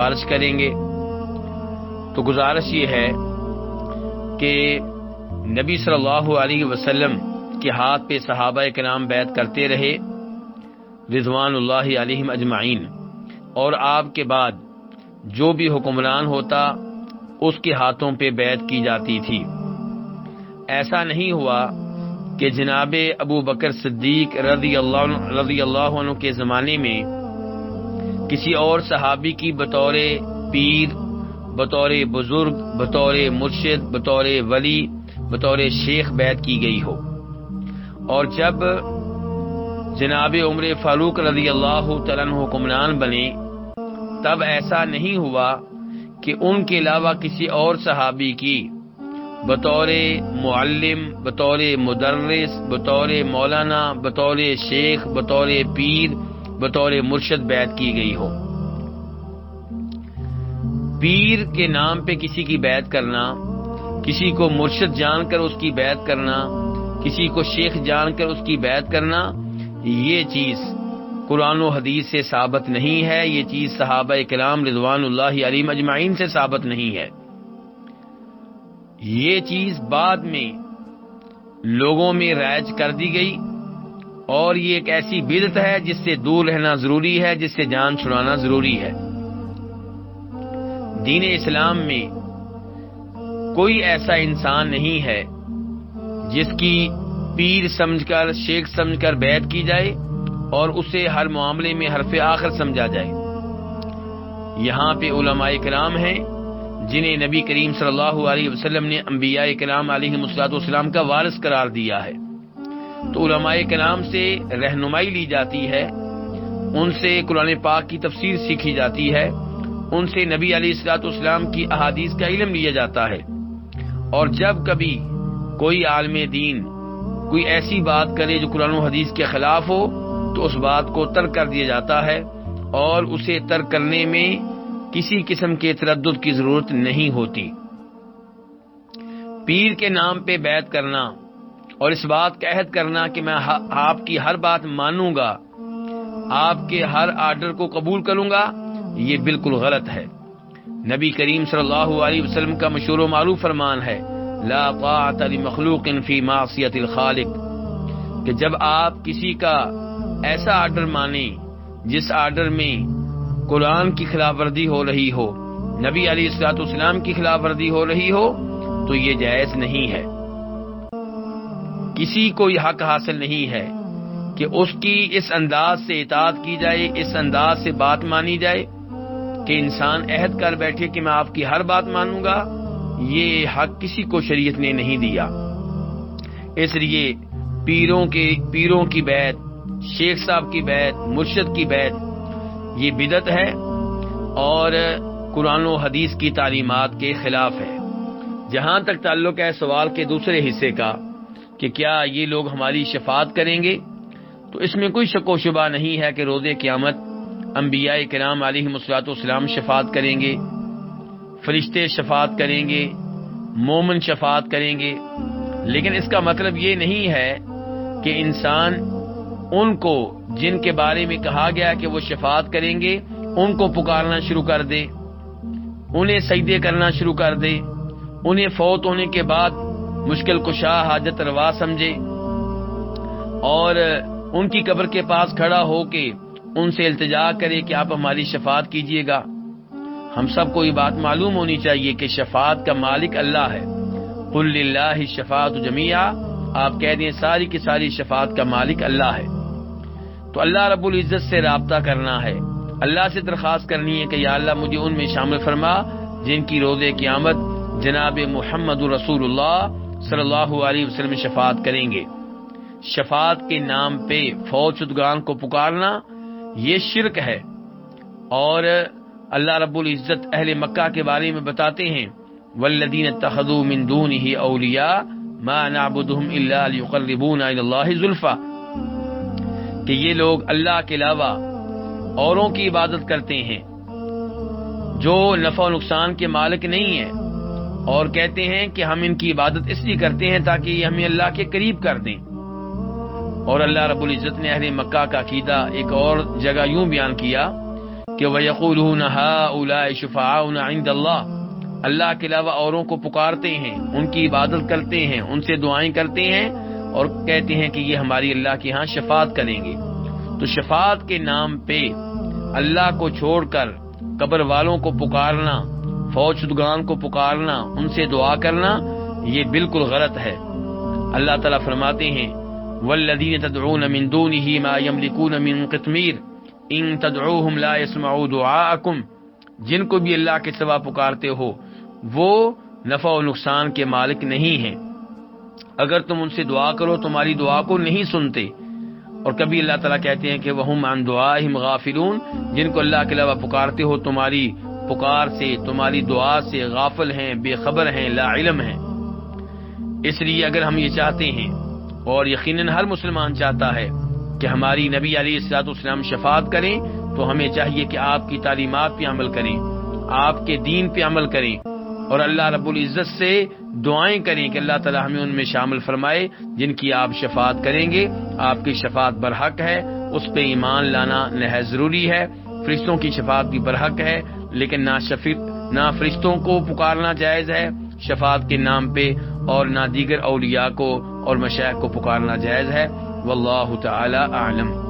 عرض کریں گے۔ تو گزارش یہ ہے کہ نبی صلی اللہ علیہ وسلم کے ہاتھ پہ صحابہ کرام بیعت کرتے رہے رضوان اللہ علیہم اجمعین، اور آپ کے بعد جو بھی حکمران ہوتا اس کے ہاتھوں پہ بیعت کی جاتی تھی۔ ایسا نہیں ہوا کہ جناب ابو بکر صدیق رضی اللہ عنہ کے زمانے میں کسی اور صحابی کی بطور پیر، بطور بزرگ، بطور مرشد، بطور ولی، بطور شیخ بیعت کی گئی ہو، اور جب جناب عمر فاروق رضی اللہ تعالیٰ عنہ حکمران بنے تب ایسا نہیں ہوا کہ ان کے علاوہ کسی اور صحابی کی بطور معلم، بطور مدرس، بطور مولانا، بطور شیخ، بطور پیر، بطور مرشد بیعت کی گئی ہو۔ پیر کے نام پہ کسی کی بیعت کرنا، کسی کو مرشد جان کر اس کی بیعت کرنا، کسی کو شیخ جان کر اس کی بیعت کرنا، یہ چیز قرآن و حدیث سے ثابت نہیں ہے، یہ چیز صحابہ کرام رضوان اللہ علیہم اجمعین سے ثابت نہیں ہے۔ یہ چیز بعد میں لوگوں میں رائج کر دی گئی، اور یہ ایک ایسی بدعت ہے جس سے دور رہنا ضروری ہے، جس سے جان چھڑانا ضروری ہے۔ دین اسلام میں کوئی ایسا انسان نہیں ہے جس کی پیر سمجھ کر، شیخ سمجھ کر بیعت کی جائے اور اسے ہر معاملے میں حرف آخر سمجھا جائے۔ یہاں پہ علماء کرام ہیں جنہیں نبی کریم صلی اللہ علیہ وسلم نے انبیاء کرام علیہم السلام کا وارث قرار دیا ہے، تو علماء کرام سے رہنمائی لی جاتی ہے، ان سے قرآن پاک کی تفسیر سیکھی جاتی ہے، ان سے نبی علیہ السلام کی احادیث کا علم لیا جاتا ہے، اور جب کبھی کوئی عالم دین کوئی ایسی بات کرے جو قرآن و حدیث کے خلاف ہو تو اس بات کو ترک کر دیا جاتا ہے، اور اسے ترک کرنے میں کسی قسم کے تردد کی ضرورت نہیں ہوتی۔ پیر کے نام پہ بیعت کرنا اور اس بات کا عہد کرنا کہ میں آپ کی ہر بات مانوں گا، آپ کے ہر آرڈر کو قبول کروں گا، یہ بالکل غلط ہے۔ نبی کریم صلی اللہ علیہ وسلم کا مشہور و معروف فرمان ہے، لا طاعت لمخلوق فی معصیت الخالق، کہ جب آپ کسی کا ایسا آرڈر مانیں جس آرڈر میں قرآن کی خلاف ورزی ہو رہی ہو، نبی علیہ السلام کی خلاف ورزی ہو رہی ہو، تو یہ جائز نہیں ہے۔ کسی کو یہ حق حاصل نہیں ہے کہ اس کی اس انداز سے اطاعت کی جائے، اس انداز سے بات مانی جائے کہ انسان عہد کر بیٹھے کہ میں آپ کی ہر بات مانوں گا، یہ حق کسی کو شریعت نے نہیں دیا۔ اس لیے پیروں کی بیعت، شیخ صاحب کی بیعت، مرشد کی بیعت یہ بدعت ہے اور قرآن و حدیث کی تعلیمات کے خلاف ہے۔ جہاں تک تعلق ہے سوال کے دوسرے حصے کا کہ کیا یہ لوگ ہماری شفاعت کریں گے، تو اس میں کوئی شک و شبہ نہیں ہے کہ روز قیامت انبیاء کرام علیہم السلام شفاعت کریں گے، فرشتے شفاعت کریں گے، مومن شفاعت کریں گے، لیکن اس کا مطلب یہ نہیں ہے کہ انسان ان کو جن کے بارے میں کہا گیا کہ وہ شفاعت کریں گے ان کو پکارنا شروع کر دے، انہیں سجدے کرنا شروع کر دے، انہیں فوت ہونے کے بعد مشکل کشا حاجت روا سمجھے اور ان کی قبر کے پاس کھڑا ہو کے ان سے التجا کرے کہ آپ ہماری شفاعت کیجیے گا۔ ہم سب کو یہ بات معلوم ہونی چاہیے کہ شفاعت کا مالک اللہ ہے۔ قل للہ الشفاعۃ جمیعا، آپ کہہ دیں ساری کی ساری شفاعت کا مالک اللہ ہے۔ تو اللہ رب العزت سے رابطہ کرنا ہے، اللہ سے درخواست کرنی ہے کہ یا اللہ مجھے ان میں شامل فرما جن کی روز قیامت جناب محمد رسول اللہ صلی اللہ علیہ وسلم شفاعت کریں گے۔ شفاعت کے نام پہ فوت شدگان کو پکارنا یہ شرک ہے، اور اللہ رب العزت اہل مکہ کے بارے میں بتاتے ہیں والذین اتخذوا من دونہ اولیاء ما نعبدهم الا ليقربونا الى اللہ زلفی، کہ یہ لوگ اللہ کے علاوہ اوروں کی عبادت کرتے ہیں جو نفع و نقصان کے مالک نہیں ہیں، اور کہتے ہیں کہ ہم ان کی عبادت اس لیے کرتے ہیں تاکہ یہ ہمیں اللہ کے قریب کر دیں۔ اور اللہ رب العزت نے اہل مکہ کا عقیدہ ایک اور جگہ یوں بیان کیا کہ وَيَقُولُونَ هَؤُلَاءِ شُفَعَاؤُنَا عِندَ اللَّهِ، اللہ کے علاوہ اوروں کو پکارتے ہیں، ان کی عبادت کرتے ہیں، ان سے دعائیں کرتے ہیں اور کہتے ہیں کہ یہ ہماری اللہ کے ہاں شفاعت کریں گے۔ تو شفاعت کے نام پہ اللہ کو چھوڑ کر قبر والوں کو پکارنا، فوت شدگان کو پکارنا، ان سے دعا کرنا، یہ بالکل غلط ہے۔ اللہ تعالیٰ فرماتے ہیں وَالَّذِينَ تَدْعُونَ مِن دُونِهِ مَا يَمْلِكُونَ مِن قِطْمِيرٍ إِن تَدْعُوهُمْ لَا يَسْمَعُوا دُعَاءَكُمْ، جن کو بھی اللہ کے سوا پکارتے ہو وہ نفع و نقصان کے مالک نہیں ہیں، اگر تم ان سے دعا کرو تمہاری دعا کو نہیں سنتے۔ اور کبھی اللہ تعالیٰ کہتے ہیں کہ وَهُمْ عَن دُعَائِهِمْ غَافِلُونَ، جن کو اللہ کے علاوہ پکارتے ہو تمہاری پکار سے، تمہاری دعا سے غافل ہیں، بے خبر ہیں، لا علم ہیں۔ اس لیے اگر ہم یہ چاہتے ہیں، اور یقیناً ہر مسلمان چاہتا ہے کہ ہماری نبی علیہ الصلوۃ والسلام شفاعت کریں، تو ہمیں چاہیے کہ آپ کی تعلیمات پہ عمل کریں، آپ کے دین پہ عمل کریں، اور اللہ رب العزت سے دعائیں کریں کہ اللہ تعالی ہمیں ان میں شامل فرمائے جن کی آپ شفاعت کریں گے۔ آپ کی شفاعت برحق ہے، اس پہ ایمان لانا نہایت ضروری ہے۔ فرشتوں کی شفاعت بھی برحق ہے، لیکن نہ فرشتوں کو پکارنا جائز ہے شفاعت کے نام پہ، اور نہ دیگر اولیاء کو اور مشائخ کو پکارنا جائز ہے۔ واللہ تعالی اعلم۔